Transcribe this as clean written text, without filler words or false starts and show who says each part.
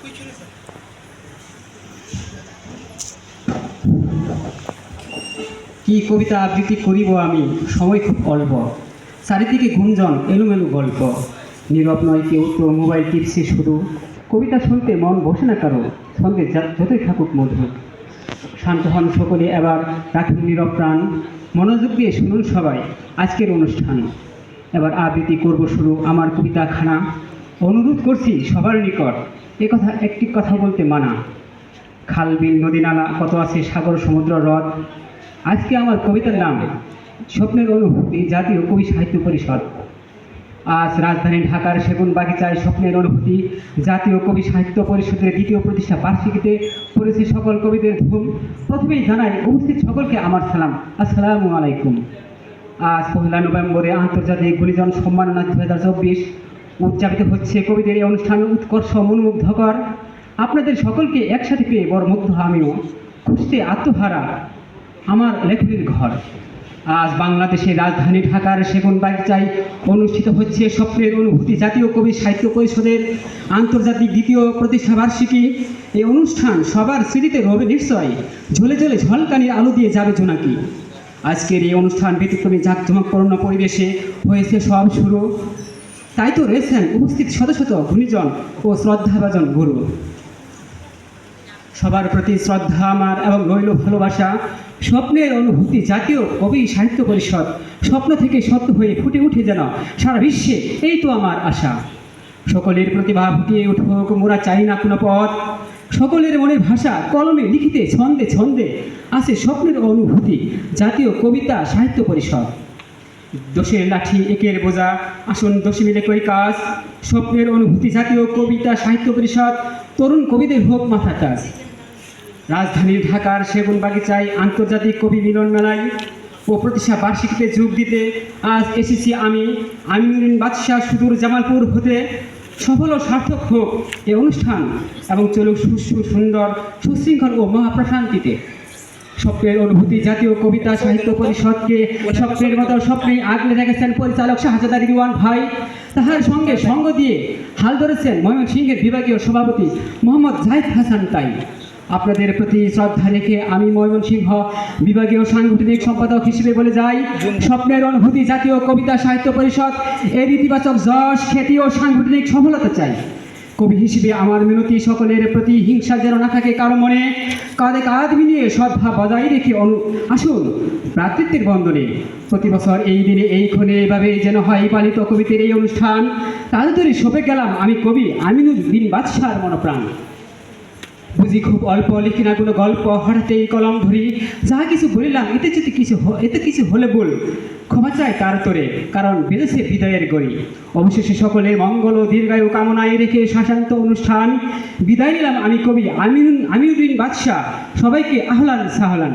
Speaker 1: কি কবিতা আবৃত্তি করিব আমি, সময় খুব অল্প, চারিদিকে গুঞ্জন এলোমেলো গল্প, নীরব নয় কেউ তো মোবাইল টিপসে শুধু, কবিতা শুনতে মন বসে না কারো, সঙ্গে যতই থাকুক মধুর। শান্ত হন সকলে, এবার রাখুন নীরব প্রাণ, মনোযোগ দিয়ে শুনুন সবাই আজকের অনুষ্ঠান। এবার আবৃত্তি করব শুরু আমার কবিতাখানা, অনুরোধ করছি সবার নিকট একটি কথা বলতে মানা। খাল বিল নদী নালা কত আছে, সাগর সমুদ্র হ্রদ, আজকে আমার কবিতার নাম স্বপ্নের অনুভূতি, জাতীয় কবি সাহিত্য পরিষদ। আজ রাজধানী ঢাকার সেগুন বাগিচায় স্বপ্নের অনুভূতি জাতীয় কবি সাহিত্য পরিষদের দ্বিতীয় প্রতিষ্ঠা বার্ষিকীতে পড়েছে সকল কবিদের ধুম। প্রথমেই জানাই উপস্থিত সকলকে আমার সালাম, আসসালামু আলাইকুম। আজ 1 নভেম্বরে আন্তর্জাতিক গুণীজন সম্মাননা 2024 উদযাপিত হচ্ছে। কবিদের এই অনুষ্ঠান উৎকর্ষ মনোমুগ্ধকর। আপনাদের সকলকে একসাথে পেয়ে বড় মুগ্ধ আমিও, খুঁজতে আত্মহারা আমার লেখনীর ঘর। আজ বাংলাদেশের রাজধানী ঢাকার সেগুন বাগিচায় অনুষ্ঠিত হচ্ছে স্বপ্নের অনুভূতি জাতীয় কবি সাহিত্য পরিষদের আন্তর্জাতিক দ্বিতীয় প্রতিষ্ঠা বার্ষিকী। এই অনুষ্ঠান সবার স্মৃতিতে রবে নিশ্চয়, ঝলে ঝলে ঝলকানির আলো দিয়ে যাবে জোনাকি। আজকের এই অনুষ্ঠান ব্যতিক্রমী জাঁকজমকপূর্ণ পরিবেশে হয়েছে সব শুরু। তাই তো রয়েছেন উপস্থিত শত শত গুণীজন ও শ্রদ্ধাভাজন গুরু। সবার প্রতি শ্রদ্ধা আমার এবং রইল ভালোবাসা। স্বপ্নের অনুভূতি জাতীয় কবি সাহিত্য পরিষদ স্বপ্ন থেকে সত্য হয়ে ফুটে উঠে যেন সারা বিশ্বে, এই তো আমার আশা। সকলের প্রতিভা ফুটিয়ে উঠুক, মোরা চাই না কোনো পথ। সকলের মনের ভাষা কলমে লিখিতে ছন্দে ছন্দে আছে স্বপ্নের অনুভূতি জাতীয় কবিতা সাহিত্য পরিষদ। দোষের লাঠি একের বোঝা, আসুন দোষী মিলে করি কাজ। স্বপ্নের অনুভূতি জাতীয় কবিতা সাহিত্য পরিষদ, তরুণ কবিদের হোক মাথা তাজ। রাজধানীর ঢাকার সেগুন বাগিচায় আন্তর্জাতিক কবি মিলন মেলায় ও প্রতিষ্ঠা বার্ষিকীতে যোগ দিতে আজ এসেছি আমি, আমিনুদ্দিন বাদশাহ, সুদূর জামালপুর হতে। সফল ও সার্থক হোক এই অনুষ্ঠান এবং চলুক সুন্দর সুশৃঙ্খল ও মহাপ্রশান্তিতে। স্বপ্নের অনুভূতি জাতীয় কবিতা সাহিত্য পরিষদকে স্বপ্নের মতো স্বপ্নে আগলে রেখেছেন পরিচালক শাহজাদা রিদওয়ান ভাই। তাহার সঙ্গে সঙ্গ দিয়ে হাল ধরেছেন ময়মনসিংহের বিভাগীয় সভাপতি মোহাম্মদ জাহিদ হাসান। তাই আপনাদের প্রতি শ্রদ্ধা রেখে আমি ময়মনসিংহ বিভাগীয় সাংগঠনিক সম্পাদক হিসেবে বলে যাই, স্বপ্নের অনুভূতি জাতীয় কবিতা সাহিত্য পরিষদ এর ইতিবাচক যশ, খ্যাতি ও সাংগঠনিক সফলতা চাই। কবি হিসেবে আমার মিনতি, সকলের প্রতি হিংসা যেন না থাকে কারো মনে। কাঁধে কাঁধ মিলিয়ে সদ্ভাব বজায় রেখে আসুন ভ্রাতৃত্বের বন্ধনে। প্রতি বছর এই দিনে এই ক্ষণে এভাবে যেন হয় পালিত কবিদের এই অনুষ্ঠান। তাড়াতাড়ি সঁপে গেলাম আমি কবি আমিনুদ্দিন বাদশাহর মনপ্রাণ। বুঝি খুব অল্প, লিখি না কোনো গল্প, হঠাৎ এই কলম ধরি। যাহা কিছু বলিলাম এতে কিছু হলে বল, ক্ষমা চাই তার তোরে, কারণ বেঁধেছে বিদায়ের গড়ি। অবশেষে সকলের মঙ্গল ও দীর্ঘায়ু কামনায় রেখে শাসান্ত অনুষ্ঠান বিদায় নিলাম আমি কবি আমিনুদ্দিন বাদশাহ। সবাইকে আহলান সাহলান।